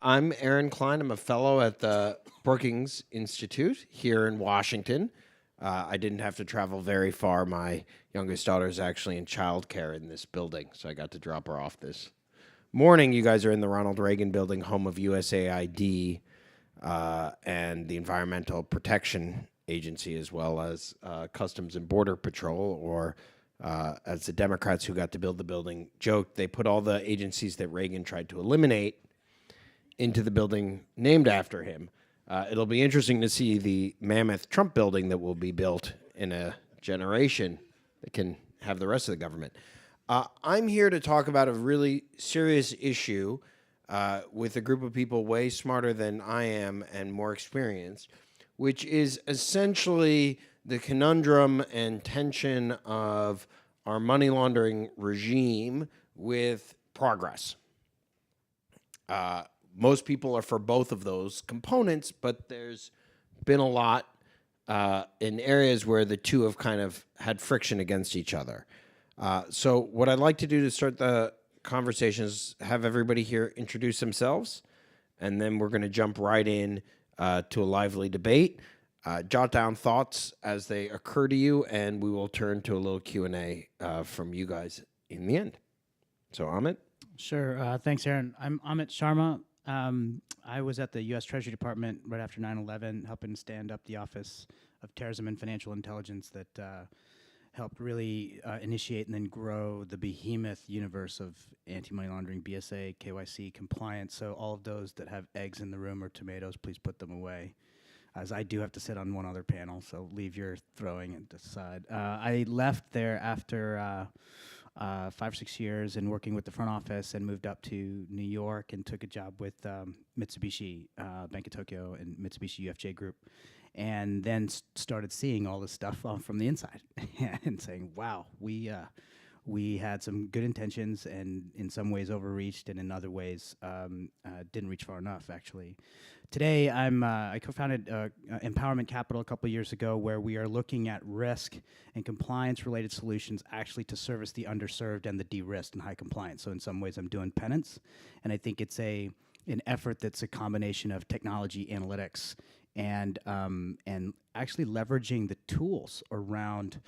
I'm Aaron Klein. I'm a fellow at the Brookings Institute here in Washington. I didn't have to travel very far. My youngest daughter is actually in childcare in this building, so I got to drop her off this morning. You guys are in the Ronald Reagan building, home of USAID and the Environmental Protection Agency, as well as Customs and Border Patrol, or as the Democrats who got to build the building joked, they put all the agencies that Reagan tried to eliminate into the building named after him. It'll be interesting to see the mammoth Trump building that will be built in a generation that can have the rest of the government. I'm here to talk about a really serious issue with a group of people way smarter than I am and more experienced, which is essentially the conundrum and tension of our money laundering regime with progress. Most people are for both of those components, but there's been a lot in areas where the two have kind of had friction against each other. So what I'd like to do to start the conversation is have everybody here introduce themselves, and then we're going to jump right in to a lively debate. Jot down thoughts as they occur to you, and we will turn to a little Q&A from you guys in the end. So, Amit? Sure. Thanks, Aaron. I'm Amit Sharma. I was at the U.S. Treasury Department right after 9/11, helping stand up the Office of Terrorism and Financial Intelligence that helped really initiate and then grow the behemoth universe of anti-money laundering, BSA, KYC, compliance. So all of those that have eggs in the room or tomatoes, please put them away, as I do have to sit on one other panel, so leave your throwing and decide. I left there after 5 or 6 years and working with the front office, and moved up to New York and took a job with Mitsubishi, Bank of Tokyo, and Mitsubishi UFJ Group, and then started seeing all this stuff from the inside and saying, wow, we had some good intentions and in some ways overreached, and in other ways didn't reach far enough, actually. Today, I co-founded Empowerment Capital a couple of years ago, where we are looking at risk and compliance-related solutions actually to service the underserved and the de-risked and high compliance. So in some ways, I'm doing penance, and I think it's an effort that's a combination of technology, analytics, and actually leveraging the tools around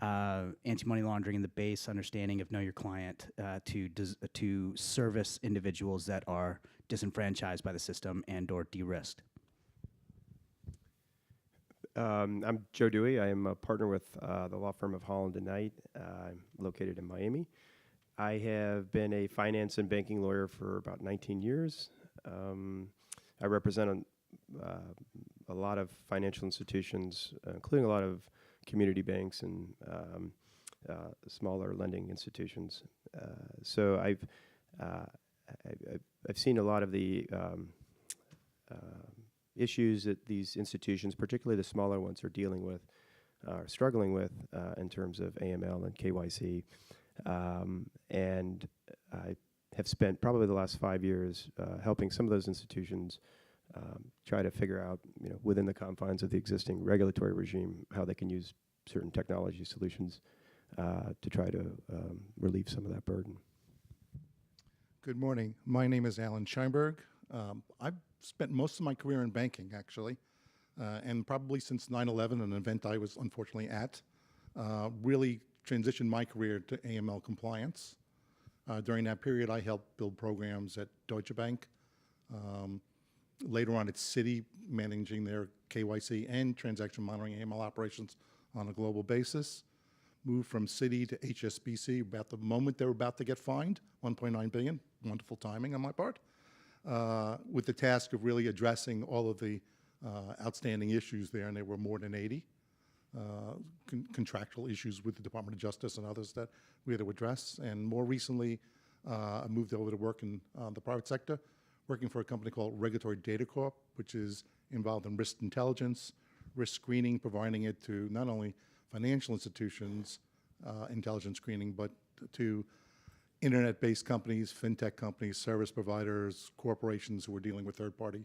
anti-money laundering and the base understanding of know your client to service individuals that are disenfranchised by the system and or de-risked. I'm Joe Dewey. I am a partner with the law firm of Holland and Knight. I'm located in Miami. I have been a finance and banking lawyer for about 19 years. I represent a lot of financial institutions, including a lot of community banks and smaller lending institutions. So I've seen a lot of the issues that these institutions, particularly the smaller ones, are dealing with, are struggling with in terms of AML and KYC. And I have spent probably the last 5 years helping some of those institutions try to figure out, within the confines of the existing regulatory regime, how they can use certain technology solutions to try to relieve some of that burden. Good morning. My name is Alan Schienberg. I've spent most of my career in banking, actually, and probably since 9/11, an event I was unfortunately at, really transitioned my career to AML compliance. During that period, I helped build programs at Deutsche Bank. Later on at Citi, managing their KYC and transaction monitoring AML operations on a global basis. Moved from Citi to HSBC about the moment they were about to get fined, $1.9 billion, wonderful timing on my part, with the task of really addressing all of the outstanding issues there, and there were more than 80 contractual issues with the Department of Justice and others that we had to address. And more recently, I moved over to work in the private sector, working for a company called Regulatory Data Corp, which is involved in risk intelligence, risk screening, providing it to not only financial institutions, intelligence screening, but to internet-based companies, fintech companies, service providers, corporations who are dealing with third-party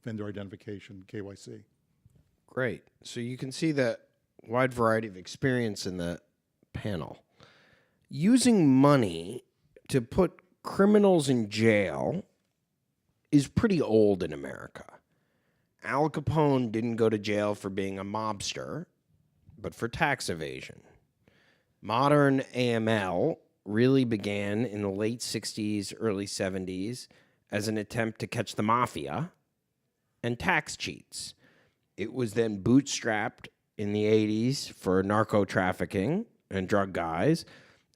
vendor identification, KYC. Great. So you can see the wide variety of experience in the panel. Using money to put criminals in jail is pretty old in America. Al Capone didn't go to jail for being a mobster, but for tax evasion. Modern AML really began in the late 60s, early 70s as an attempt to catch the mafia and tax cheats. It was then bootstrapped in the 80s for narco trafficking and drug guys,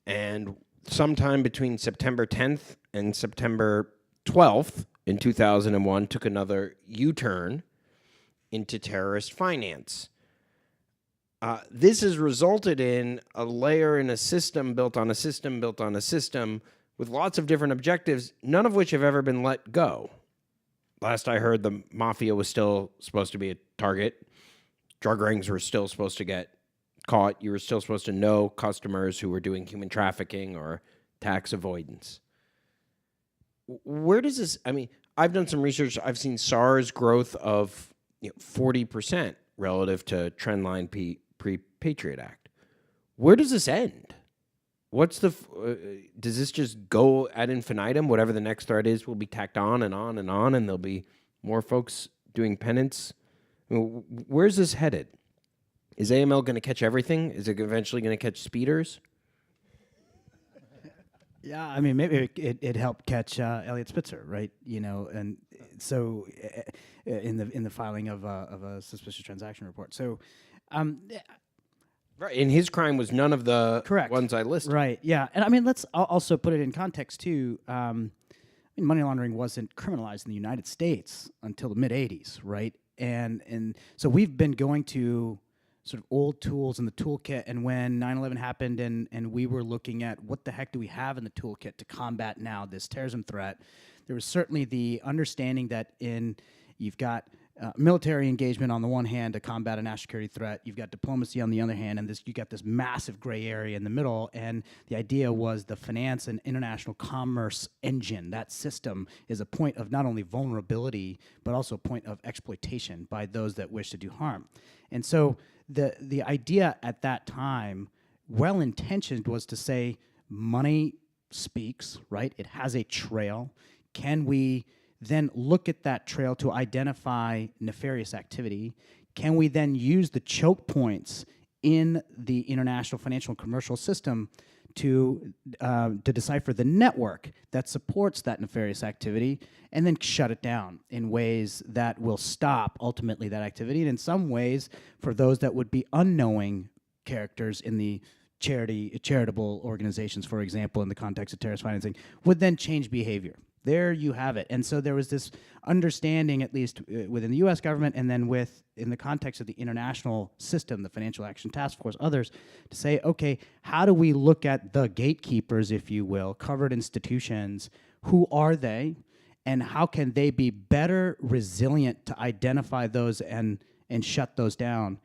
and sometime between September 10th and September 12th in 2001 took another U-turn into terrorist finance. This has resulted in a layer in a system built on a system built on a system with lots of different objectives, none of which have ever been let go. Last I heard, the mafia was still supposed to be a target. Drug rings were still supposed to get caught. You were still supposed to know customers who were doing human trafficking or tax avoidance. Where does this, I mean, I've done some research. I've seen SARS growth of 40% relative to trendline pre-Patriot Act. Where does this end? What's the, does this just go ad infinitum? Whatever the next threat is will be tacked on and on and on, and there'll be more folks doing penance? I mean, where's this headed? Is AML going to catch everything? Is it eventually going to catch speeders? Yeah, I mean, maybe it helped catch Elliot Spitzer, right? And so in the filing of a suspicious transaction report. So, Right, and his crime was none of the correct ones I listed. Right. Yeah, and I mean, let's also put it in context too. I mean, money laundering wasn't criminalized in the United States until the mid '80s, right? And so we've been going to sort of old tools in the toolkit, and when 9/11 happened and we were looking at what the heck do we have in the toolkit to combat now this terrorism threat, there was certainly the understanding that you've got military engagement on the one hand to combat a national security threat, you've got diplomacy on the other hand, and you got this massive gray area in the middle, and the idea was the finance and international commerce engine, that system, is a point of not only vulnerability, but also a point of exploitation by those that wish to do harm. And so the idea at that time, well-intentioned, was to say money speaks, right? It has a trail. Can we then look at that trail to identify nefarious activity? Can we then use the choke points in the international financial and commercial system to decipher the network that supports that nefarious activity and then shut it down in ways that will stop ultimately that activity? And in some ways, for those that would be unknowing characters in the charitable organizations, for example, in the context of terrorist financing, would then change behavior. There you have it. And so there was this understanding, at least within the U.S. government, and then in the context of the international system, the Financial Action Task Force, others, to say, okay, how do we look at the gatekeepers, if you will, covered institutions? Who are they? And how can they be better resilient to identify those and shut those down?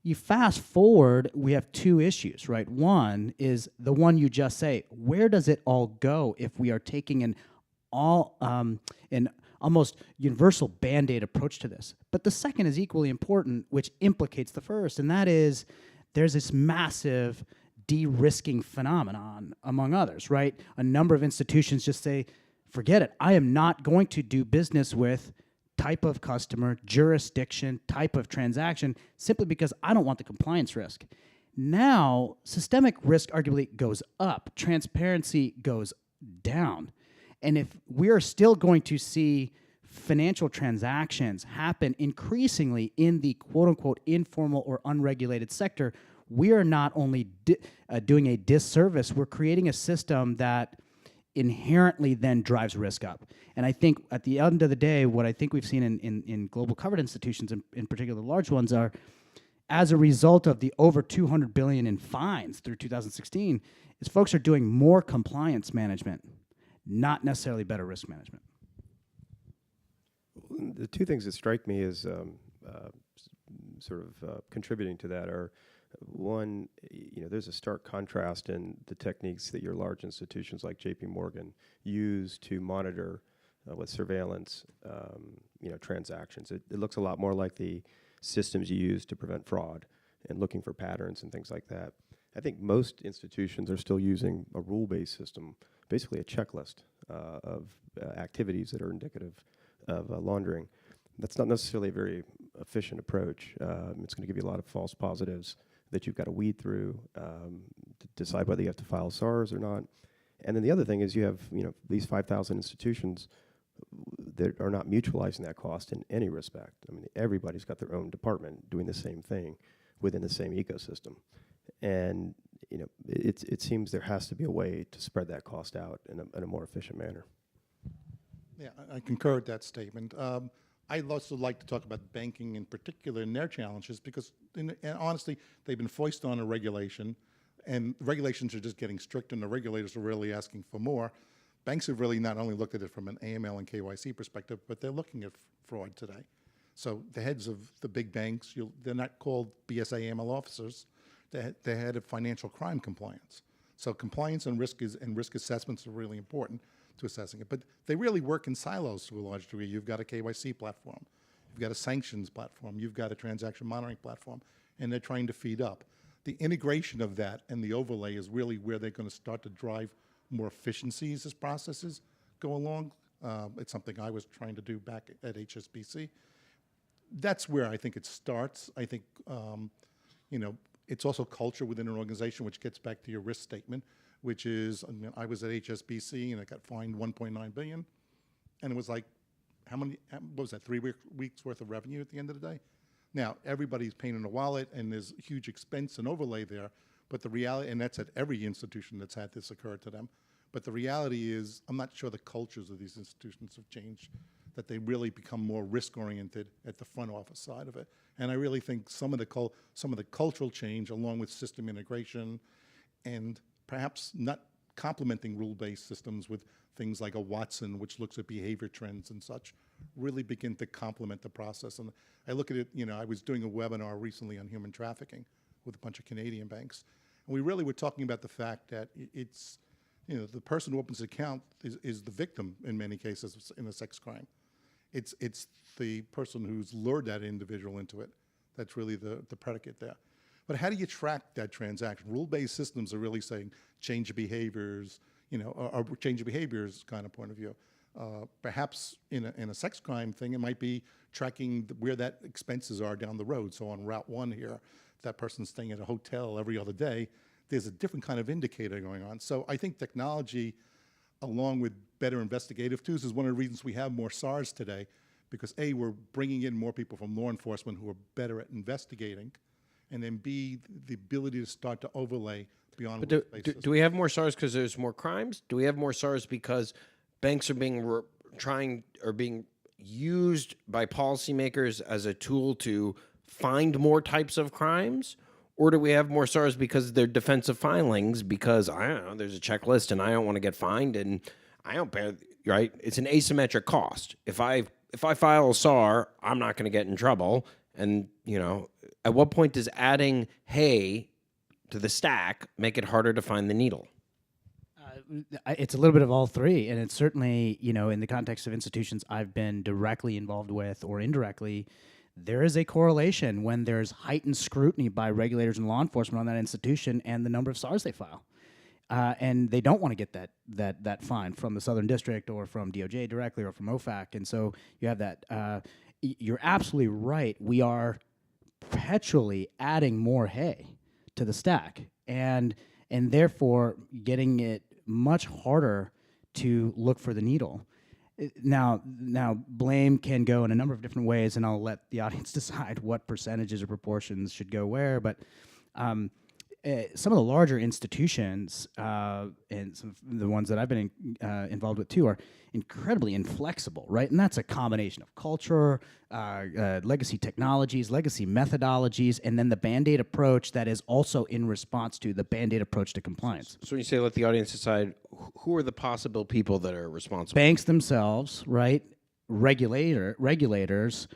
You fast forward, we have two issues, right? One is the one you just say, where does it all go if we are taking an almost universal Band-Aid approach to this? But the second is equally important, which implicates the first, and that is there's this massive de-risking phenomenon, among others, right? A number of institutions just say, forget it, I am not going to do business with type of customer, jurisdiction, type of transaction, simply because I don't want the compliance risk. Now, systemic risk arguably goes up, transparency goes down. And if we're still going to see financial transactions happen increasingly in the quote-unquote informal or unregulated sector, we are not only doing a disservice, we're creating a system that inherently then drives risk up. And I think at the end of the day, what I think we've seen in global covered institutions, in particular large ones, are as a result of the over $200 billion in fines through 2016, is folks are doing more compliance management, not necessarily better risk management. The two things that strike me as contributing to that are, one, there's a stark contrast in the techniques that your large institutions like JP Morgan use to monitor with surveillance, transactions. It looks a lot more like the systems you use to prevent fraud and looking for patterns and things like that. I think most institutions are still using a rule-based system, basically a checklist of activities that are indicative of laundering. That's not necessarily a very efficient approach. It's going to give you a lot of false positives that you've got to weed through to decide whether you have to file SARs or not. And then the other thing is you have these 5,000 institutions that are not mutualizing that cost in any respect. I mean, everybody's got their own department doing the same thing within the same ecosystem. And it seems there has to be a way to spread that cost out in a more efficient manner. Yeah, I concur with that statement. I'd also like to talk about banking in particular and their challenges because, and honestly, they've been foisted on a regulation, and regulations are just getting stricter, and the regulators are really asking for more. Banks have really not only looked at it from an AML and KYC perspective, but they're looking at fraud today. So the heads of the big banks, they're not called BSA AML officers. They're head of financial crime compliance. So compliance and risk assessments are really important to assessing it. But they really work in silos to a large degree. You've got a KYC platform. You've got a sanctions platform. You've got a transaction monitoring platform. And they're trying to feed up. The integration of that and the overlay is really where they're going to start to drive more efficiencies as processes go along. It's something I was trying to do back at HSBC. That's where I think it starts. I think, it's also culture within an organization, which gets back to your risk statement, which is, I was at HSBC and I got fined $1.9 billion. And it was like, what was that, 3 weeks worth of revenue at the end of the day? Now, everybody's paying in the wallet and there's huge expense and overlay there, but the reality, and that's at every institution that's had this occur to them, but the reality is, I'm not sure the cultures of these institutions have changed, that they really become more risk-oriented at the front office side of it. And I really think some of the cultural change, along with system integration, and perhaps not complementing rule-based systems with things like a Watson, which looks at behavior trends and such, really begin to complement the process. And I look at it, I was doing a webinar recently on human trafficking with a bunch of Canadian banks. And we really were talking about the fact that it's, the person who opens the account is the victim in many cases in a sex crime. It's the person who's lured that individual into it. That's really the predicate there. But how do you track that transaction? Rule-based systems are really saying change of behaviors, or change of behaviors kind of point of view. Perhaps in a sex crime thing, it might be tracking where that expenses are down the road. So on Route 1 here, that person's staying at a hotel every other day. There's a different kind of indicator going on. So I think technology, along with better investigative tools, is one of the reasons we have more SARs today, because A, we're bringing in more people from law enforcement who are better at investigating, and then B, the ability to start to overlay beyond. But do we have more SARs because there's more crimes? Do we have more SARs because banks are being being used by policymakers as a tool to find more types of crimes? Or do we have more SARs because they're defensive filings because, I don't know, there's a checklist and I don't want to get fined and I don't pay, right? It's an asymmetric cost. If I file a SAR, I'm not going to get in trouble. And, at what point does adding hay to the stack make it harder to find the needle? It's a little bit of all three. And it's certainly, in the context of institutions I've been directly involved with or indirectly, there is a correlation when there's heightened scrutiny by regulators and law enforcement on that institution and the number of SARs they file. And they don't want to get that fine from the Southern District or from DOJ directly or from OFAC. And so you have that. You're absolutely right. We are perpetually adding more hay to the stack and therefore getting it much harder to look for the needle. Now, blame can go in a number of different ways, and I'll let the audience decide what percentages or proportions should go where. But some of the larger institutions, and some of the ones that I've been involved with too, are incredibly inflexible, right? And that's a combination of culture, legacy technologies, legacy methodologies, and then the Band-Aid approach that is also in response to the Band-Aid approach to compliance. So when you say let the audience decide, who are the possible people that are responsible? Banks themselves, right? Regulators,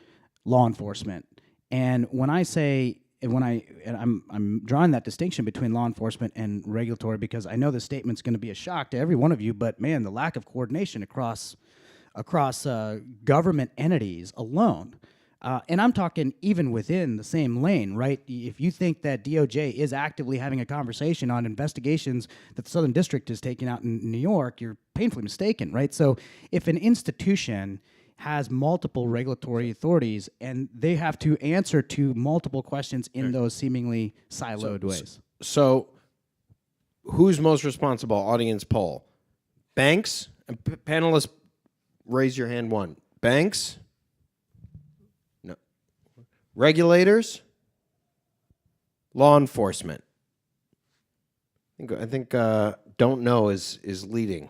law enforcement. And when I say, I'm drawing that distinction between law enforcement and regulatory because I know this statement's going to be a shock to every one of you, but man, the lack of coordination across government entities alone. And I'm talking even within the same lane, right? If you think that DOJ is actively having a conversation on investigations that the Southern District is taking out in New York, you're painfully mistaken, right? So if an institution has multiple regulatory authorities, and they have to answer to multiple questions in those seemingly siloed ways. So, who's most responsible? Audience poll. Banks? And panelists, raise your hand one. Banks? No. Regulators? Law enforcement? I think don't know is leading.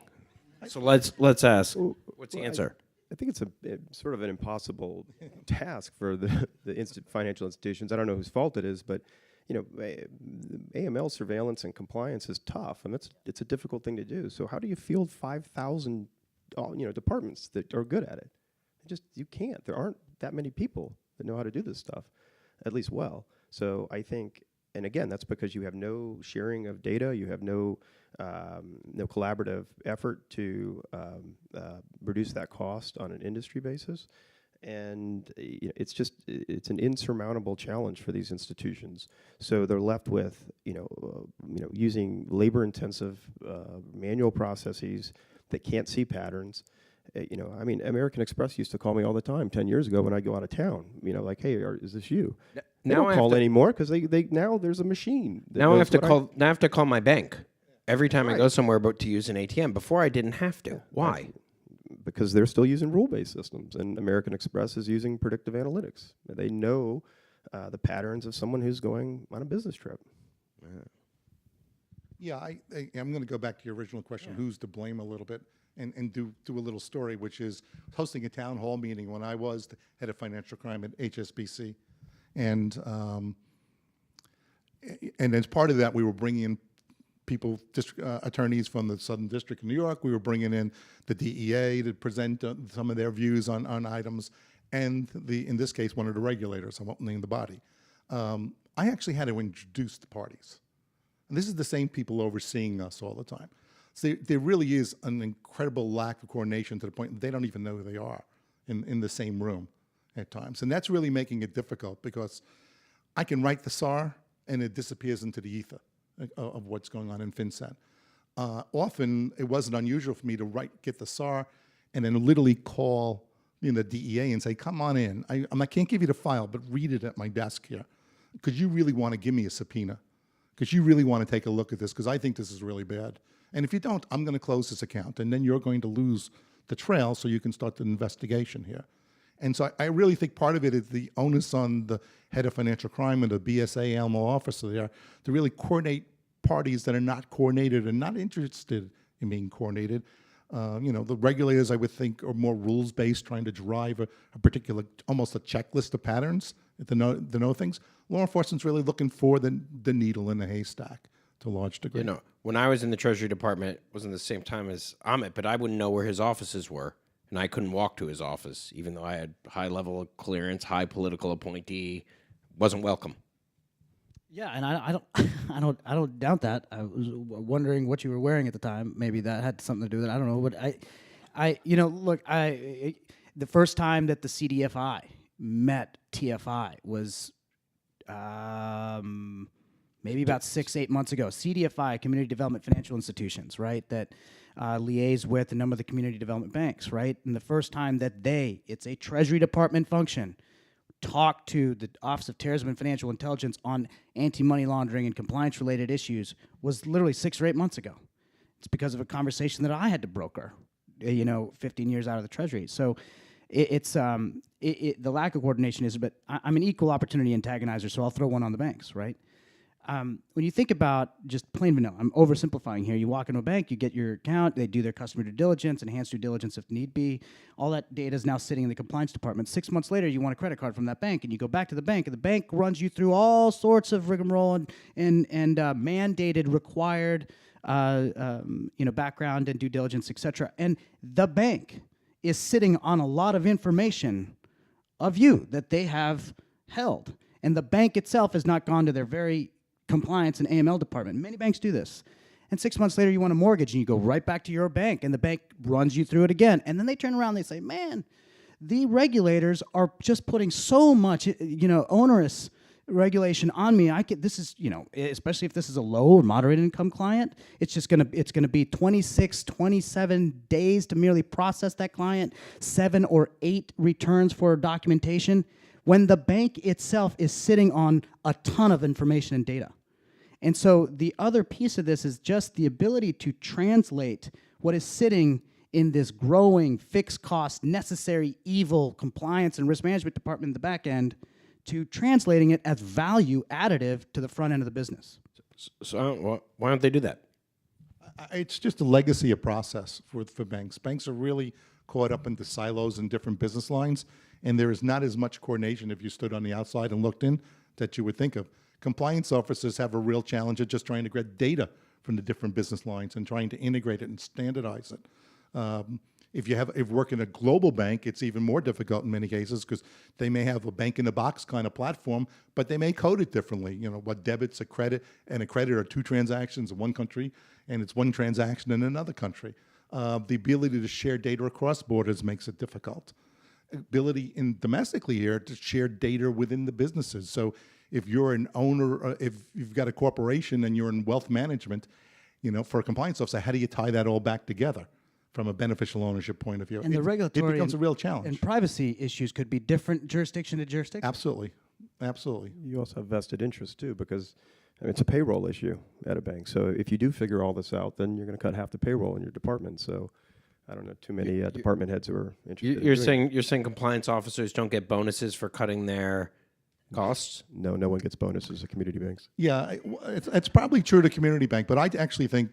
So let's ask. What's the answer? I think it's sort of an impossible task for the financial institutions. I don't know whose fault it is, but AML surveillance and compliance is tough, and it's a difficult thing to do. So how do you field 5,000 departments that are good at it? You can't. There aren't that many people that know how to do this stuff, at least well. So I think, and again, that's because you have no sharing of data, you have no collaborative effort to reduce that cost on an industry basis. And it's an insurmountable challenge for these institutions. So they're left with using labor-intensive manual processes that can't see patterns. American Express used to call me all the time 10 years ago when I go out of town. Like, hey, is this you? They don't call anymore because they now there's a machine. Now I have to call my bank every time I go somewhere, but to use an ATM. Before I didn't have to. Why? Because they're still using rule-based systems, and American Express is using predictive analytics. They know the patterns of someone who's going on a business trip. Yeah, I'm going to go back to your original question, who's to blame a little bit, and do a little story, which is hosting a town hall meeting when I was the head of financial crime at HSBC. And as part of that, we were bringing in people, attorneys from the Southern District of New York. We were bringing in the DEA to present some of their views on items, and in this case, one of the regulators. I won't name the body. I actually had to introduce the parties. And this is the same people overseeing us all the time. So there really is an incredible lack of coordination to the point that they don't even know who they are in the same room at times. And that's really making it difficult because I can write the SAR and it disappears into the ether of what's going on in FinCEN. Often it wasn't unusual for me to get the SAR and then literally call the DEA and say, come on in. I can't give you the file, but read it at my desk here. Because you really want to give me a subpoena. Because you really want to take a look at this, because I think this is really bad. And if you don't, I'm going to close this account, and then you're going to lose the trail so you can start the investigation here. And so I really think part of it is the onus on the head of financial crime and the BSA AML officer there to really coordinate parties that are not coordinated and not interested in being coordinated. The regulators, I would think, are more rules-based, trying to drive a particular, almost a checklist of patterns to know things. Law enforcement's really looking for the needle in the haystack to a large degree. When I was in the Treasury Department, it wasn't the same time as Amit, but I wouldn't know where his offices were, and I couldn't walk to his office, even though I had high level of clearance, high political appointee, wasn't welcome. Yeah, and I don't doubt that. I was wondering what you were wearing at the time. Maybe that had something to do with it. I don't know, but the first time that the CDFI met TFI was maybe about 6-8 months ago. CDFI, Community Development Financial Institutions, right? That liaise with a number of the community development banks, right? And the first time that it's a Treasury Department function, talk to the Office of Terrorism and Financial Intelligence on anti-money laundering and compliance-related issues was literally 6 or 8 months ago. It's because of a conversation that I had to broker, 15 years out of the Treasury. So the lack of coordination is, but I'm an equal opportunity antagonizer, so I'll throw one on the banks, right? When you think about just plain vanilla, I'm oversimplifying here. You walk into a bank, you get your account, they do their customer due diligence, enhanced due diligence if need be. All that data is now sitting in the compliance department. 6 months later, you want a credit card from that bank, and you go back to the bank, and the bank runs you through all sorts of rigmarole and mandated, required, background and due diligence, etc. And the bank is sitting on a lot of information of you that they have held, and the bank itself has not gone to their very compliance and AML department. Many banks do this. And 6 months later, you want a mortgage, and you go right back to your bank, and the bank runs you through it again. And then they turn around and they say, man, the regulators are just putting so much, onerous regulation on me, this is, especially if this is a low or moderate income client, it's going to be 26, 27 days to merely process that client, 7 or 8 returns for documentation, when the bank itself is sitting on a ton of information and data. And so the other piece of this is just the ability to translate what is sitting in this growing fixed cost, necessary evil compliance and risk management department in the back end to translating it as value additive to the front end of the business. So why don't they do that? It's just a legacy of process for banks. Banks are really caught up into silos and different business lines, and there is not as much coordination if you stood on the outside and looked in that you would think of. Compliance officers have a real challenge of just trying to get data from the different business lines and trying to integrate it and standardize it. If you work in a global bank, it's even more difficult in many cases because they may have a bank-in-the-box kind of platform, but they may code it differently. What debit's a credit, and a credit are 2 transactions in one country, and it's 1 transaction in another country. The ability to share data across borders makes it difficult. Ability domestically here to share data within the businesses. So if you're an owner, if you've got a corporation and you're in wealth management, for a compliance officer, how do you tie that all back together from a beneficial ownership point of view? And the regulatory it becomes a real challenge. And privacy issues could be different jurisdiction to jurisdiction. Absolutely. You also have vested interest too, because it's a payroll issue at a bank. So if you do figure all this out, then you're going to cut half the payroll in your department. So I don't know too many department heads who are interested. You're saying compliance officers don't get bonuses for cutting their costs? No one gets bonuses at community banks. Yeah, it's probably true to community bank, but I actually think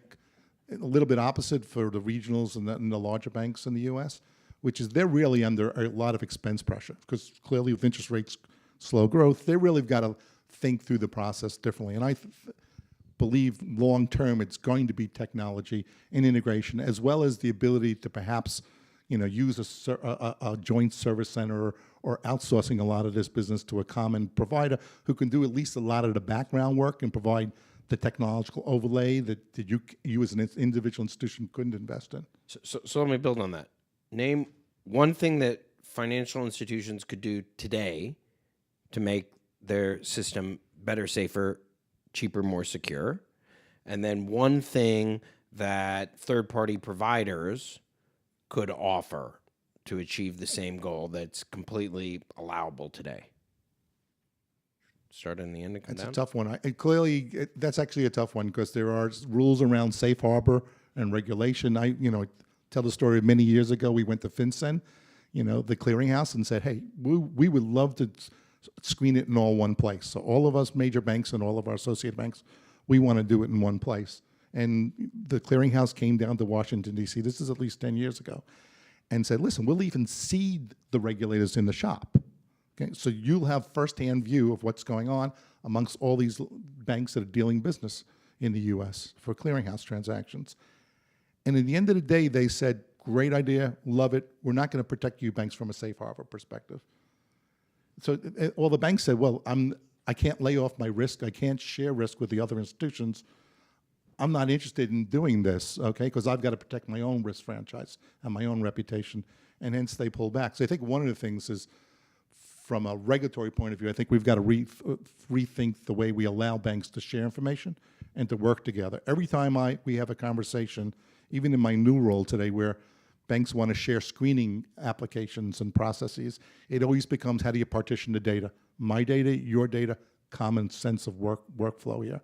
a little bit opposite for the regionals and the larger banks in the U.S., which is they're really under a lot of expense pressure because clearly with interest rates, slow growth, they really have got to think through the process differently. And I believe long term it's going to be technology and integration, as well as the ability to perhaps use a joint service center or outsourcing a lot of this business to a common provider who can do at least a lot of the background work and provide the technological overlay that you as an individual institution couldn't invest in. So let me build on that. Name one thing that financial institutions could do today to make their system better, safer, cheaper, more secure, and then one thing that third-party providers could offer to achieve the same goal that's completely allowable today. Start in the end and come down. That's a tough one. That's actually a tough one because there are rules around safe harbor and regulation. I tell the story of many years ago. We went to FinCEN, the clearinghouse, and said, hey, we would love to screen it in all one place. So all of us major banks and all of our associate banks, we want to do it in one place. And the clearinghouse came down to Washington, D.C., this is at least 10 years ago, and said, listen, we'll even seed the regulators in the shop. Okay? So you'll have firsthand view of what's going on amongst all these banks that are dealing business in the U.S. for clearinghouse transactions. And at the end of the day, they said, great idea, love it. We're not going to protect you banks from a safe harbor perspective. So all the banks said, well, I can't lay off my risk. I can't share risk with the other institutions. I'm not interested in doing this, okay, because I've got to protect my own risk franchise and my own reputation, and hence they pull back. So I think one of the things is, from a regulatory point of view, I think we've got to rethink the way we allow banks to share information and to work together. Every time we have a conversation, even in my new role today, where banks want to share screening applications and processes, it always becomes, how do you partition the data? My data, your data, common sense of workflow here.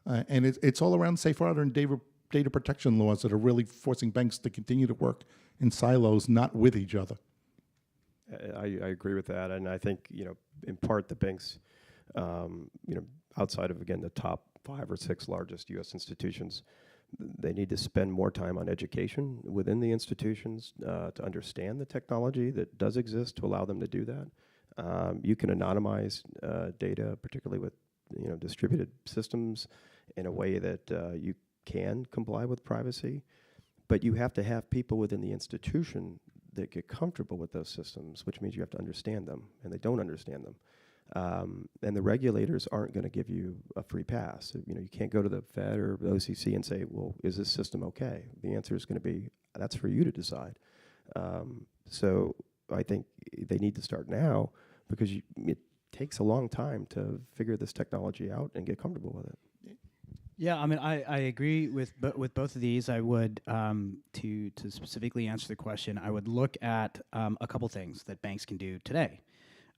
And it's all around safe harbor and data protection laws that are really forcing banks to continue to work in silos, not with each other. I agree with that, and I think in part the banks, outside of again the top 5 or 6 largest U.S. institutions, they need to spend more time on education within the institutions to understand the technology that does exist to allow them to do that. You can anonymize data, particularly with distributed systems, in a way that you can comply with privacy, but you have to have people within the institution that get comfortable with those systems, which means you have to understand them, and they don't understand them. And the regulators aren't going to give you a free pass. You can't go to the Fed or the OCC and say, well, is this system okay? The answer is going to be, that's for you to decide. So I think they need to start now, because takes a long time to figure this technology out and get comfortable with it. Yeah, I mean, I agree with both of these. I would to specifically answer the question, I would look at a couple things that banks can do today.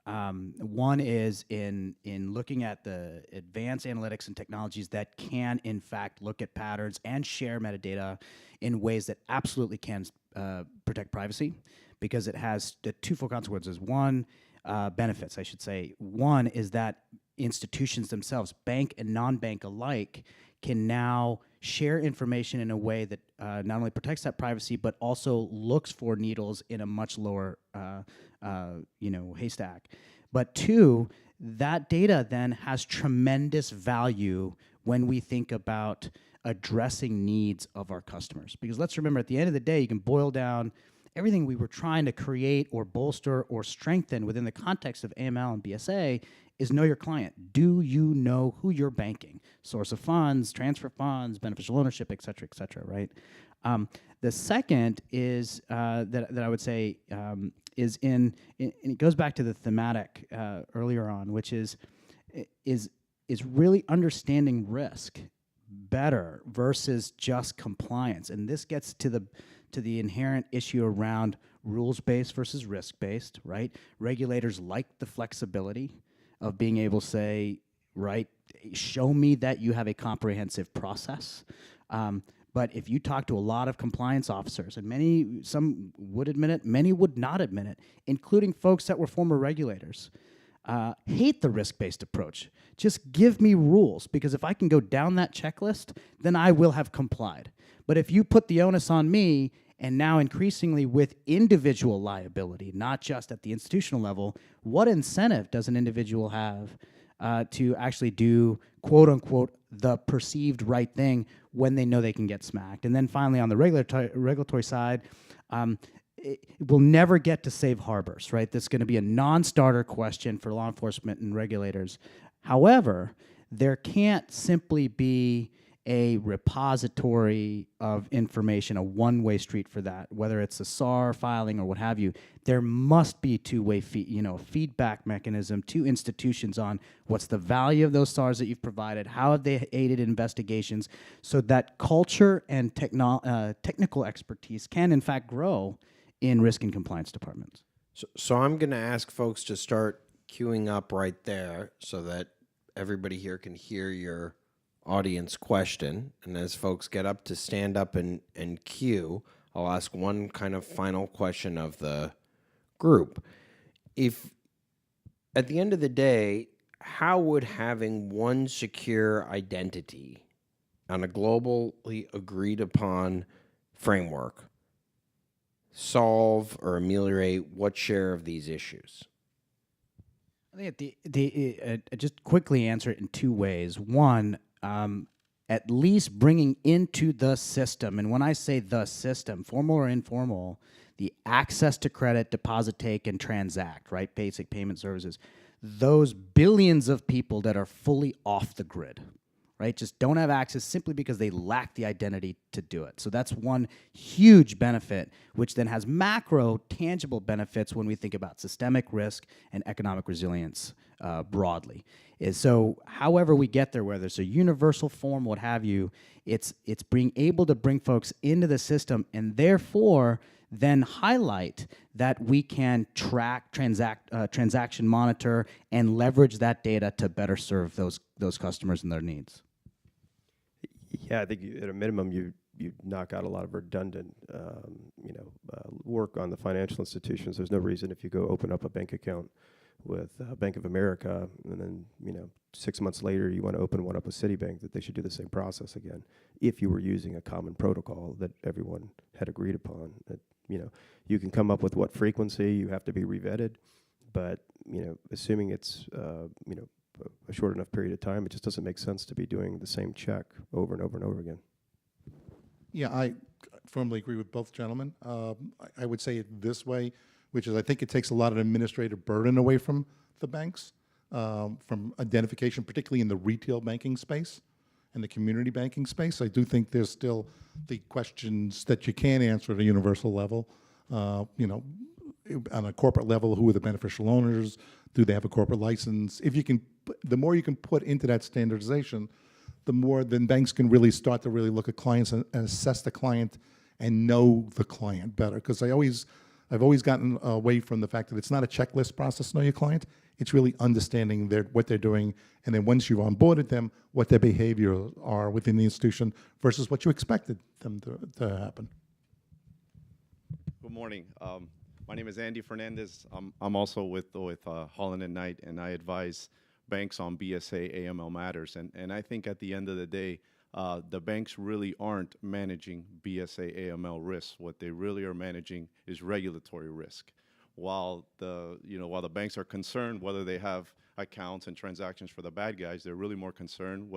One is in looking at the advanced analytics and technologies that can, in fact, look at patterns and share metadata in ways that absolutely can protect privacy, because it has the twofold consequences. One, benefits, I should say. One is that institutions themselves, bank and non-bank alike, can now share information in a way that not only protects that privacy, but also looks for needles in a much lower, haystack. But two, that data then has tremendous value when we think about addressing needs of our customers. Because let's remember, at the end of the day, you can boil down everything we were trying to create or bolster or strengthen within the context of AML and BSA is know your client. Do you know who you're banking? Source of funds, transfer funds, beneficial ownership, et cetera, right? The second is that I would say is and it goes back to the thematic earlier on, which is really understanding risk better versus just compliance. And this gets to the inherent issue around rules-based versus risk-based, right? Regulators like the flexibility of being able to say, right, show me that you have a comprehensive process. But if you talk to a lot of compliance officers, and some would admit it, many would not admit it, including folks that were former regulators, hate the risk-based approach. Just give me rules, because if I can go down that checklist, then I will have complied. But if you put the onus on me, and now increasingly with individual liability, not just at the institutional level, what incentive does an individual have to actually do, quote unquote, the perceived right thing when they know they can get smacked? And then finally, on the regulatory side, we'll never get to safe harbors, right? That's going to be a non-starter question for law enforcement and regulators. However, there can't simply be a repository of information, a one-way street for that, whether it's a SAR filing or what have you. There must be two-way feedback mechanism to institutions on what's the value of those SARs that you've provided, how have they aided investigations, so that culture and technical expertise can, in fact, grow in risk and compliance departments. So I'm going to ask folks to start queuing up right there so that everybody here can hear your audience question. And as folks get up to stand up and queue, I'll ask one kind of final question of the group. If at the end of the day, how would having one secure identity on a globally agreed upon framework solve or ameliorate what share of these issues? I think just quickly answer it in two ways. One, at least bringing into the system, and when I say the system, formal or informal, the access to credit, deposit, take, and transact, right? Basic payment services. Those billions of people that are fully off the grid, right? Just don't have access simply because they lack the identity to do it. So that's one huge benefit, which then has macro, tangible benefits when we think about systemic risk and economic resilience broadly. So however we get there, whether it's a universal form, what have you, it's being able to bring folks into the system and therefore then highlight that we can track, transaction monitor, and leverage that data to better serve those customers and their needs. Yeah, I think at a minimum you knock out a lot of redundant work on the financial institutions. There's no reason if you go open up a bank account with Bank of America and then 6 months later you want to open one up with Citibank, that they should do the same process again if you were using a common protocol that everyone had agreed upon. That you can come up with what frequency you have to be revetted, but assuming it's a short enough period of time, it just doesn't make sense to be doing the same check over and over and over again. Yeah, I firmly agree with both gentlemen. I would say it this way, which is I think it takes a lot of administrative burden away from the banks, from identification, particularly in the retail banking space and the community banking space. I do think there's still the questions that you can answer at a universal level, on a corporate level, who are the beneficial owners, Do they have a corporate license? If you can, the more you can put into that standardization, the more then banks can really start to really look at clients and assess the client and know the client better. Because I've always gotten away from the fact that it's not a checklist process to know your client. It's really understanding what they're doing, and then once you've onboarded them, what their behaviors are within the institution versus what you expected them to happen. Good morning. My name is Andy Fernandez. I'm also with Holland and Knight, and I advise banks on BSA AML matters. And I think at the end of the day, the banks really aren't managing BSA AML risks. What they really are managing is regulatory risk. While the banks are concerned whether they have accounts and transactions for the bad guys, they're really more concerned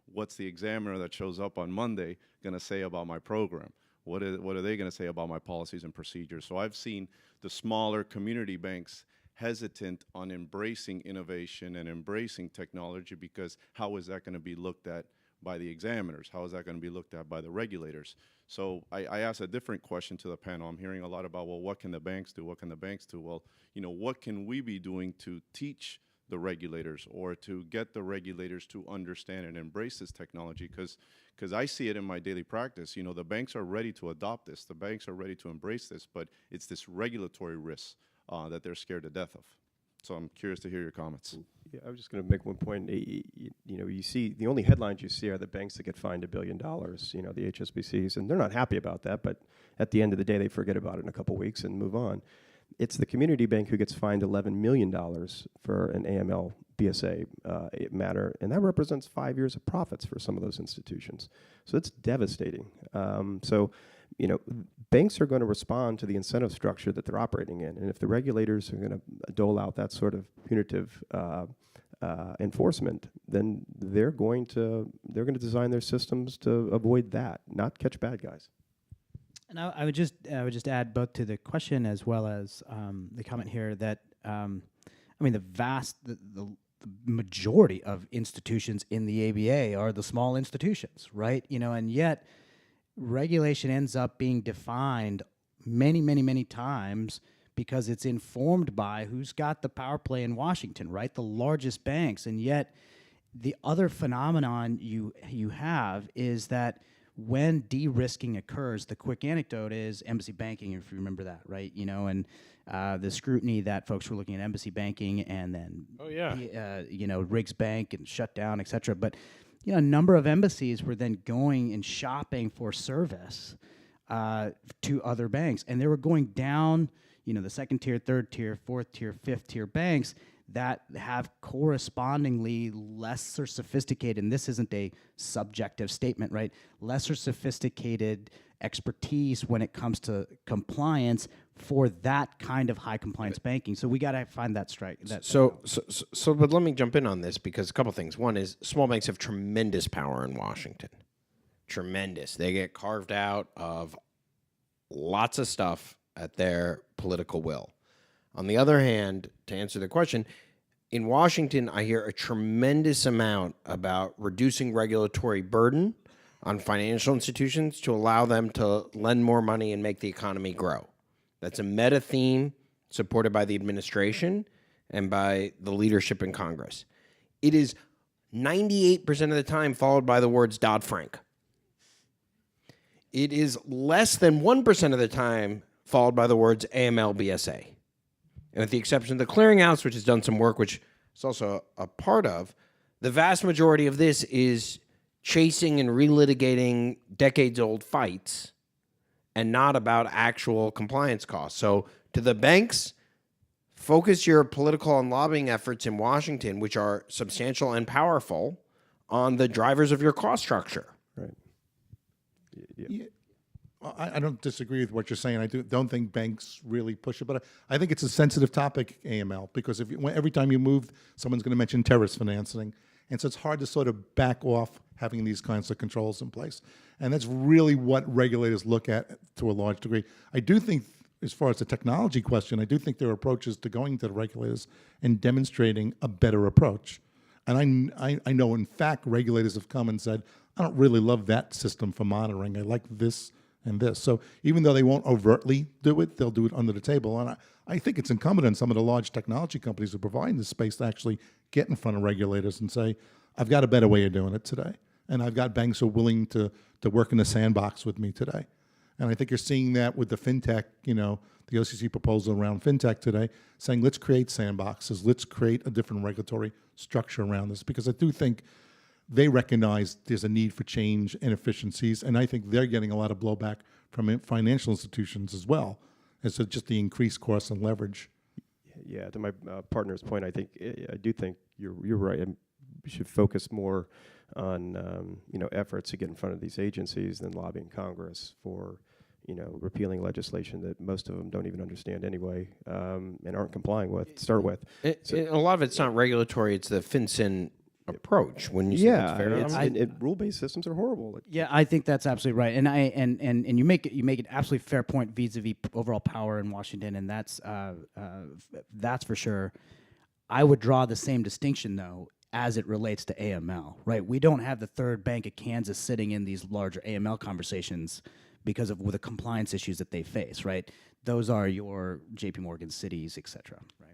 what's the examiner that shows up on Monday going to say about my program? What are they going to say about my policies and procedures? So I've seen the smaller community banks hesitant on embracing innovation and embracing technology, because how is that going to be looked at by the examiners? How is that going to be looked at by the regulators? So I asked a different question to the panel. I'm hearing a lot about, well, what can the banks do? What can the banks do? Well, what can we be doing to teach the regulators or to get the regulators to understand and embrace this technology? Because I see it in my daily practice. The banks are ready to adopt this. The banks are ready to embrace this, but it's this regulatory risk that they're scared to death of. So I'm curious to hear your comments. Yeah, I was just going to make one point. You see the only headlines you see are the banks that get fined $1 billion. The HSBCs, and they're not happy about that. But at the end of the day, they forget about it in a couple weeks and move on. It's the community bank who gets fined $11 million for an AML BSA matter, and that represents 5 years of profits for some of those institutions. So it's devastating. Banks are going to respond to the incentive structure that they're operating in, and if the regulators are going to dole out that sort of punitive enforcement, then they're going to design their systems to avoid that, not catch bad guys. And I would just add both to the question as well as the comment here that the majority of institutions in the ABA are the small institutions, right? And yet regulation ends up being defined many times because it's informed by who's got the power play in Washington, right? The largest banks. And yet the other phenomenon you have is that when de-risking occurs, the quick anecdote is embassy banking, if you remember that, right? And the scrutiny that folks were looking at embassy banking, and then Riggs Bank and shut down, et cetera. But a number of embassies were then going and shopping for service to other banks, and they were going down, the second tier, third tier, fourth tier, fifth tier banks that have correspondingly lesser sophisticated, and this isn't a subjective statement, right? Lesser sophisticated expertise when it comes to compliance for that kind of high compliance banking. So we got to find that strike. But let me jump in on this, because a couple things. One is small banks have tremendous power in Washington. Tremendous. They get carved out of lots of stuff at their political will. On the other hand, to answer the question, in Washington, I hear a tremendous amount about reducing regulatory burden on financial institutions to allow them to lend more money and make the economy grow. That's a meta theme supported by the administration and by the leadership in Congress. It is 98% of the time followed by the words Dodd-Frank. It is less than 1% of the time followed by the words AML BSA. And with the exception of the clearinghouse, which has done some work, which is also a part of, the vast majority of this is chasing and relitigating decades-old fights and not about actual compliance costs. So to the banks, focus your political and lobbying efforts in Washington, which are substantial and powerful, on the drivers of your cost structure. Right. Yeah. Well, I don't disagree with what you're saying. I don't think banks really push it, but I think it's a sensitive topic, AML, because every time you move, someone's going to mention terrorist financing, and so it's hard to sort of back off having these kinds of controls in place. And that's really what regulators look at to a large degree. I do think, as far as the technology question, I do think there are approaches to going to the regulators and demonstrating a better approach. And I know, in fact, regulators have come and said, I don't really love that system for monitoring. I like this and this. So even though they won't overtly do it, they'll do it under the table. And I think it's incumbent on some of the large technology companies who provide this space to actually get in front of regulators and say, I've got a better way of doing it today. And I've got banks who are willing to work in the sandbox with me today. And I think you're seeing that with the fintech, the OCC proposal around fintech today, saying let's create sandboxes, let's create a different regulatory structure around this, because I do think they recognize there's a need for change and efficiencies, and I think they're getting a lot of blowback from financial institutions as well, as to just the increased costs and leverage. Yeah, to my partner's point, I do think you're right. We should focus more on efforts to get in front of these agencies than lobbying Congress for repealing legislation that most of them don't even understand anyway, and aren't complying with to start with. A lot of it's not regulatory; it's the FinCEN approach. When you say that's fair, rule-based systems are horrible. Yeah, I think that's absolutely right, and you make an absolutely fair point vis-a-vis overall power in Washington, and that's for sure. I would draw the same distinction though as it relates to AML. Right, we don't have the Third Bank of Kansas sitting in these larger AML conversations because of the compliance issues that they face. Right, those are your J.P. Morgan, Cities, et cetera. Right.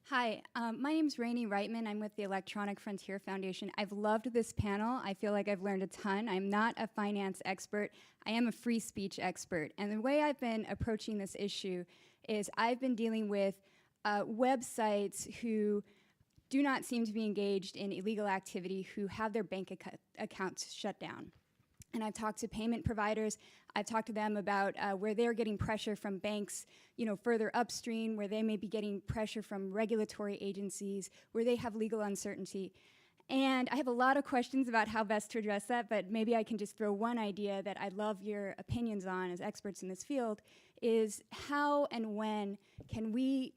Hi, my name's Rainey Reitman. I'm with the Electronic Frontier Foundation. I've loved this panel. I feel like I've learned a ton. I'm not a finance expert. I am a free speech expert. And the way I've been approaching this issue is I've been dealing with websites who do not seem to be engaged in illegal activity, who have their bank accounts shut down. And I've talked to payment providers. I've talked to them about where they're getting pressure from banks, further upstream, where they may be getting pressure from regulatory agencies, where they have legal uncertainty. And I have a lot of questions about how best to address that, but maybe I can just throw one idea that I'd love your opinions on as experts in this field, is how and when can we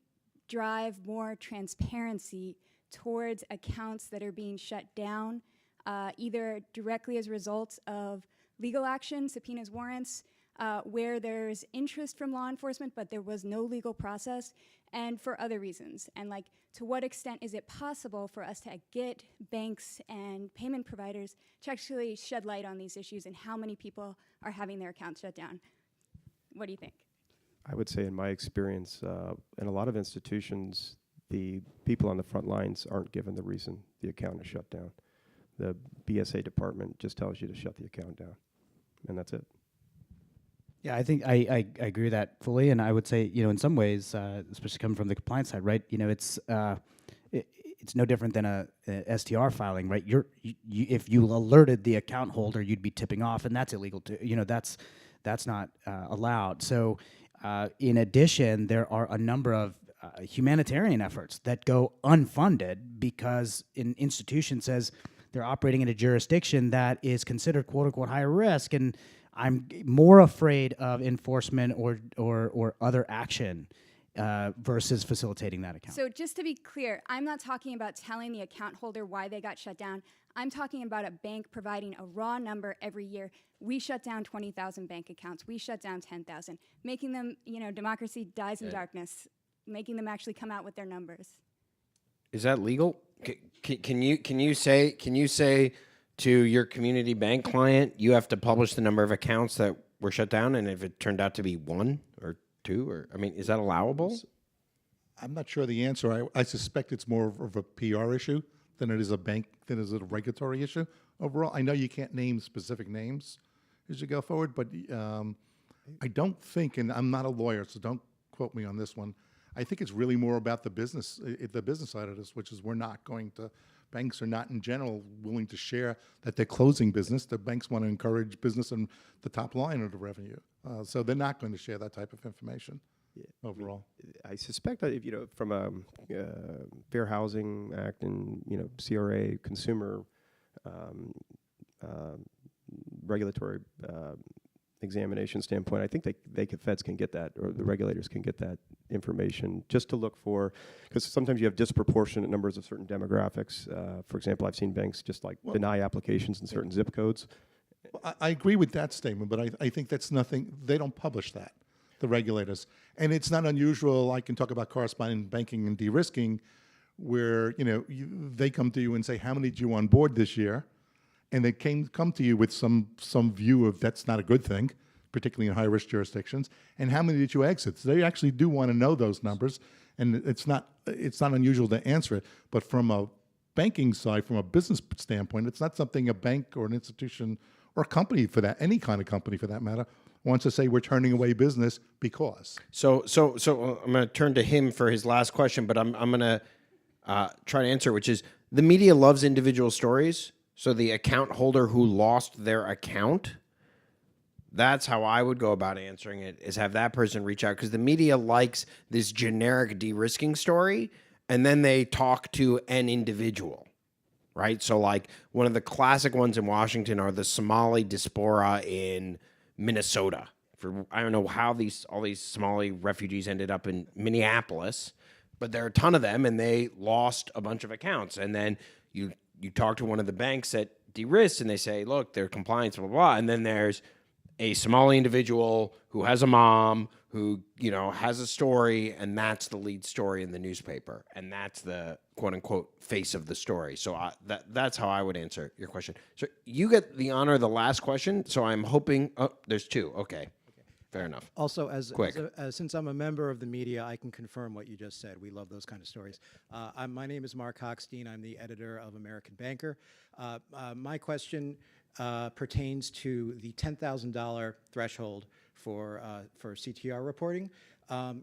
drive more transparency towards accounts that are being shut down, either directly as a result of legal action, subpoenas, warrants, where there's interest from law enforcement, but there was no legal process, and for other reasons. And to what extent is it possible for us to get banks and payment providers to actually shed light on these issues and how many people are having their accounts shut down? What do you think? I would say in my experience, in a lot of institutions, the people on the front lines aren't given the reason the account is shut down. The BSA department just tells you to shut the account down, and that's it. Yeah, I think I agree with that fully, and I would say, in some ways, especially coming from the compliance side, right? It's no different than a STR filing, right? If you alerted the account holder, you'd be tipping off, and that's illegal too. That's not allowed. So, in addition, there are a number of humanitarian efforts that go unfunded because an institution says they're operating in a jurisdiction that is considered "quote unquote" higher risk, and I'm more afraid of enforcement or other action versus facilitating that account. So just to be clear, I'm not talking about telling the account holder why they got shut down. I'm talking about a bank providing a raw number every year. We shut down 20,000 bank accounts. We shut down 10,000, making them, democracy dies in darkness, making them actually come out with their numbers. Is that legal? Can you say to your community bank client, you have to publish the number of accounts that were shut down, and if it turned out to be 1 or 2, is that allowable? I'm not sure the answer. I suspect it's more of a PR issue than it is a regulatory issue overall. I know you can't name specific names as you go forward, but I don't think, and I'm not a lawyer, so don't quote me on this one, I think it's really more about the business side of this, which is banks are not in general willing to share that they're closing business. The banks want to encourage business and the top line of the revenue. So they're not going to share that type of information overall. I suspect that if, from a Fair Housing Act and, CRA, consumer regulatory examination standpoint, I think feds can get that, or the regulators can get that information just to look for, because sometimes you have disproportionate numbers of certain demographics. For example, I've seen banks just deny applications in certain zip codes. Well, I agree with that statement, but I think that's nothing. They don't publish that, the regulators, and it's not unusual. I can talk about correspondent banking and de-risking, where they come to you and say, "How many did you onboard this year?" and they come to you with some view of that's not a good thing, particularly in high-risk jurisdictions, and how many did you exit? So they actually do want to know those numbers, and it's not unusual to answer it. But from a banking side, from a business standpoint, it's not something a bank or an institution or a company for that, any kind of company for that matter, wants to say we're turning away business because. So I'm going to turn to him for his last question, but I'm going to try to answer, which is the media loves individual stories. So the account holder who lost their account, that's how I would go about answering it, is have that person reach out, because the media likes this generic de-risking story, and then they talk to an individual, right? So like one of the classic ones in Washington are the Somali diaspora in Minnesota. I don't know how all these Somali refugees ended up in Minneapolis, but there are a ton of them, and they lost a bunch of accounts. And then you talk to one of the banks that de-risked, and they say, look, they're compliance, blah, blah, blah. And then there's a Somali individual who has a mom who, has a story, and that's the lead story in the newspaper. And that's the quote unquote face of the story. So that's how I would answer your question. So you get the honor of the last question. So I'm hoping, there's two. Okay. Fair enough. Also, Quick. since I'm a member of the media, I can confirm what you just said. We love those kind of stories. My name is Mark Hochstein. I'm the editor of American Banker. My question pertains to the $10,000 threshold for CTR reporting. I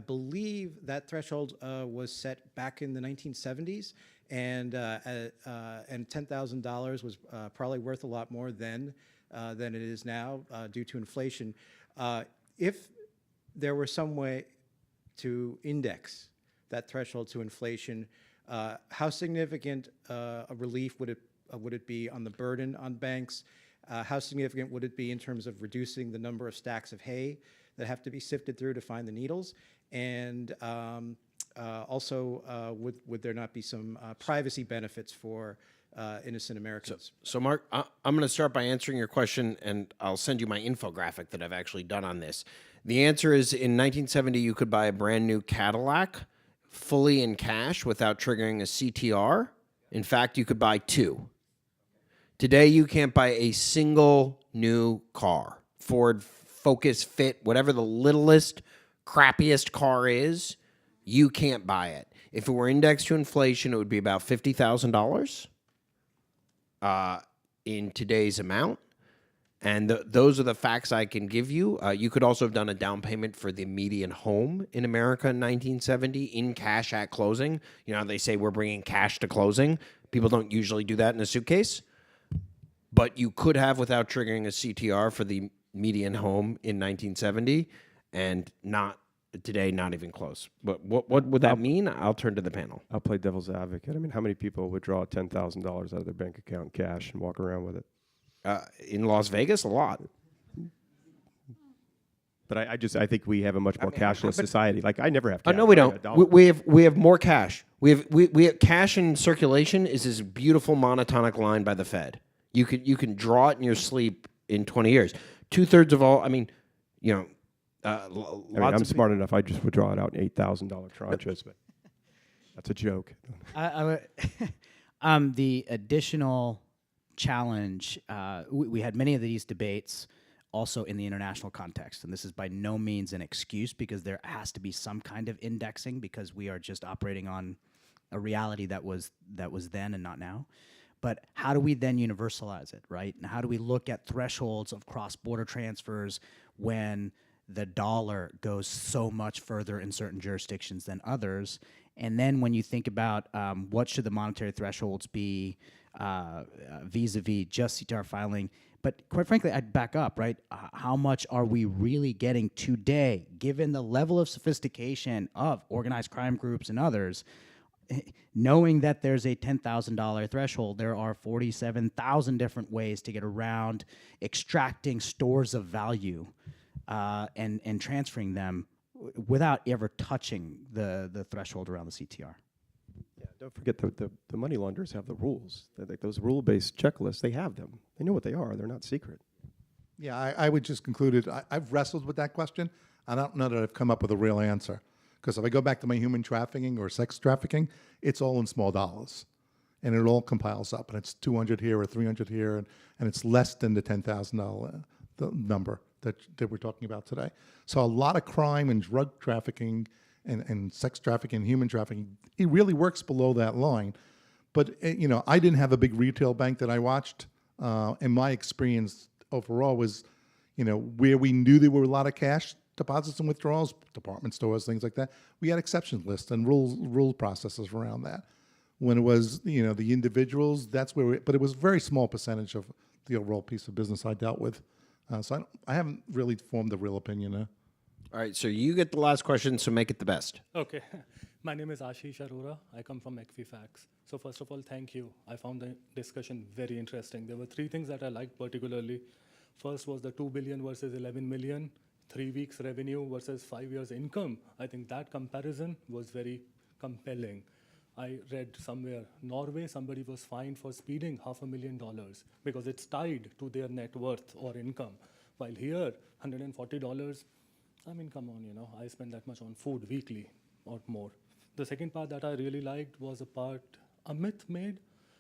believe that threshold was set back in the 1970s, and $10,000 was probably worth a lot more then than it is now due to inflation. If there were some way to index that threshold to inflation, how significant a relief would it be on the burden on banks? How significant would it be in terms of reducing the number of stacks of hay that have to be sifted through to find the needles? And also, would there not be some privacy benefits for innocent Americans? So Mark, I'm going to start by answering your question, and I'll send you my infographic that I've actually done on this. The answer is, in 1970, you could buy a brand new Cadillac fully in cash without triggering a CTR. In fact, you could buy two. Today, you can't buy a single new car. Ford, Focus, Fit, whatever the littlest, crappiest car is, you can't buy it. If it were indexed to inflation, it would be about $50,000 in today's amount. And those are the facts I can give you. You could also have done a down payment for the median home in America in 1970 in cash at closing. They say we're bringing cash to closing. People don't usually do that in a suitcase. But you could have without triggering a CTR for the median home in 1970, and not today, not even close. But what would that mean? I'll turn to the panel. I'll play devil's advocate. I mean, how many people would draw $10,000 out of their bank account in cash and walk around with it? In Las Vegas, a lot. But I think we have a much more cashless society. Like, I never have cash. No, we don't. We have more cash. We have cash in circulation is this beautiful monotonic line by the Fed. You can draw it in your sleep in 20 years. 2/3 of all. I'm smart enough. I just would draw it out in $8,000 tranches, but that's a joke. The additional challenge, we had many of these debates also in the international context, and this is by no means an excuse, because there has to be some kind of indexing, because we are just operating on a reality that was then and not now. But how do we then universalize it, right? And how do we look at thresholds of cross-border transfers when the dollar goes so much further in certain jurisdictions than others? And then when you think about what should the monetary thresholds be vis-a-vis just CTR filing, but quite frankly, I'd back up, right? How much are we really getting today, given the level of sophistication of organized crime groups and others? Knowing that there's a $10,000 threshold, there are 47,000 different ways to get around extracting stores of value and transferring them without ever touching the threshold around the CTR. Yeah, don't forget the money launderers have the rules. Like those rule-based checklists, they have them. They know what they are. They're not secret. Yeah, I would just conclude it. I've wrestled with that question. I don't know that I've come up with a real answer. Because if I go back to my human trafficking or sex trafficking, it's all in small dollars. and it all compiles up, and it's 200 here or 300 here, and it's less than the $10,000 the number that we're talking about today. So a lot of crime and drug trafficking and sex trafficking and human trafficking, it really works below that line. But, I didn't have a big retail bank that I watched, and my experience overall was, where we knew there were a lot of cash deposits and withdrawals, department stores, things like that, we had exception lists and rule processes around that. When it was, the individuals, that's where but it was a very small percentage of the overall piece of business I dealt with. So I haven't really formed a real opinion. All right, so you get the last question, so make it the best. Okay. My name is Ashish Arora. I come from Equifax. So first of all, thank you. I found the discussion very interesting. There were 3 things that I liked particularly. First was the 2 billion versus 11 million, 3 weeks revenue versus 5 years income. I think that comparison was very compelling. I read somewhere, Norway, somebody was fined for speeding $500,000 because it's tied to their net worth or income. While here, $140, I mean, come on, I spend that much on food weekly or more. The second part that I really liked was a part Amit made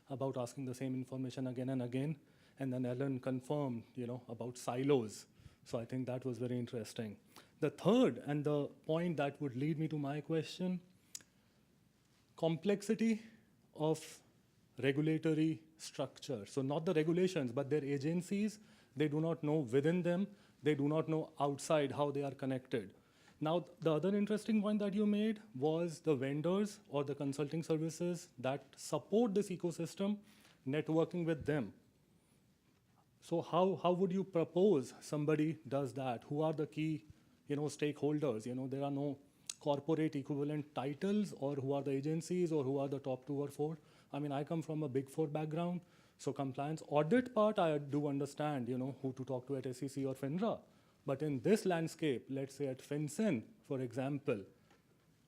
about asking the same information again and again. And then Ellen confirmed, about silos. So I think that was very interesting. The third, and the point that would lead me to my question, complexity of regulatory structure. So not the regulations, but their agencies, they do not know within them, they do not know outside how they are connected. Now, the other interesting point that you made was the vendors or the consulting services that support this ecosystem, networking with them. So how would you propose somebody does that? Who are the key, stakeholders? There are no corporate equivalent titles, or who are the agencies, or who are the top 2 or 4. I mean, I come from a Big 4 background, so compliance audit part, I do understand, who to talk to at SEC or FINRA. But in this landscape, let's say at FinCEN, for example,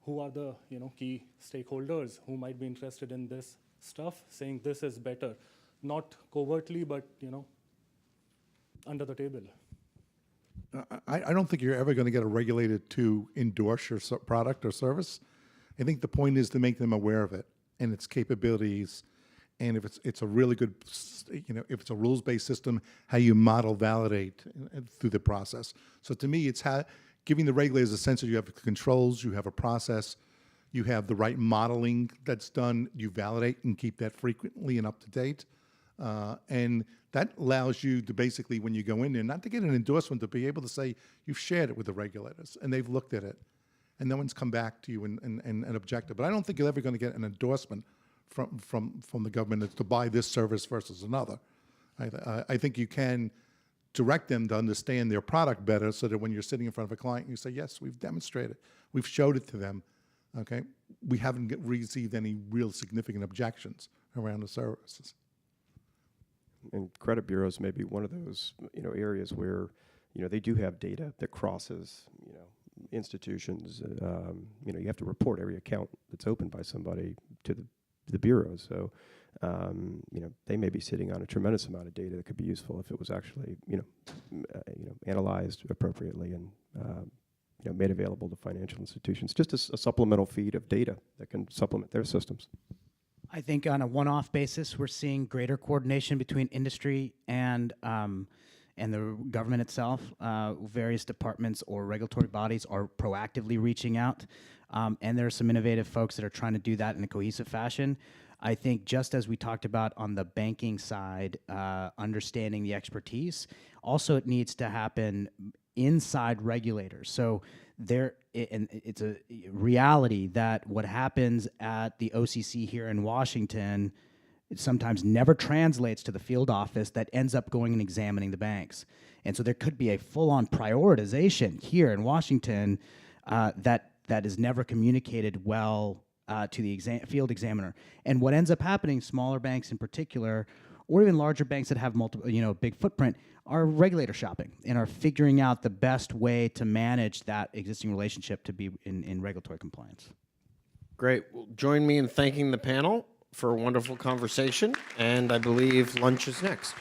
who are the key stakeholders who might be interested in this stuff, saying this is better, not covertly, but under the table. I don't think you're ever going to get a regulator to endorse your product or service. I think the point is to make them aware of it and its capabilities, and if it's a really good, if it's a rules-based system, how you model validate through the process. So to me, it's giving the regulators a sense that you have controls, you have a process, you have the right modeling that's done, you validate and keep that frequently and up to date. And that allows you to basically, when you go in there, not to get an endorsement, to be able to say you've shared it with the regulators and they've looked at it and no one's come back to you and objected. But I don't think you're ever going to get an endorsement from the government to buy this service versus another. I think you can direct them to understand their product better so that when you're sitting in front of a client, you say, yes, we've demonstrated, we've showed it to them, okay? We haven't received any real significant objections around the services. And credit bureaus may be one of those, areas where, they do have data that crosses, institutions. You have to report every account that's opened by somebody to the bureau. So, they may be sitting on a tremendous amount of data that could be useful if it was actually, analyzed appropriately and, made available to financial institutions. Just a supplemental feed of data that can supplement their systems. I think on a one-off basis, we're seeing greater coordination between industry and the government itself. Various departments or regulatory bodies are proactively reaching out, and there are some innovative folks that are trying to do that in a cohesive fashion. I think just as we talked about on the banking side, understanding the expertise, also it needs to happen inside regulators. So it's a reality that what happens at the OCC here in Washington, it sometimes never translates to the field office that ends up going and examining the banks. And so there could be a full-on prioritization here in Washington that is never communicated well to the field examiner. And what ends up happening, smaller banks in particular, or even larger banks that have multiple, big footprint, are regulator shopping and are figuring out the best way to manage that existing relationship to be in regulatory compliance. Great. Well, join me in thanking the panel for a wonderful conversation, and I believe lunch is next.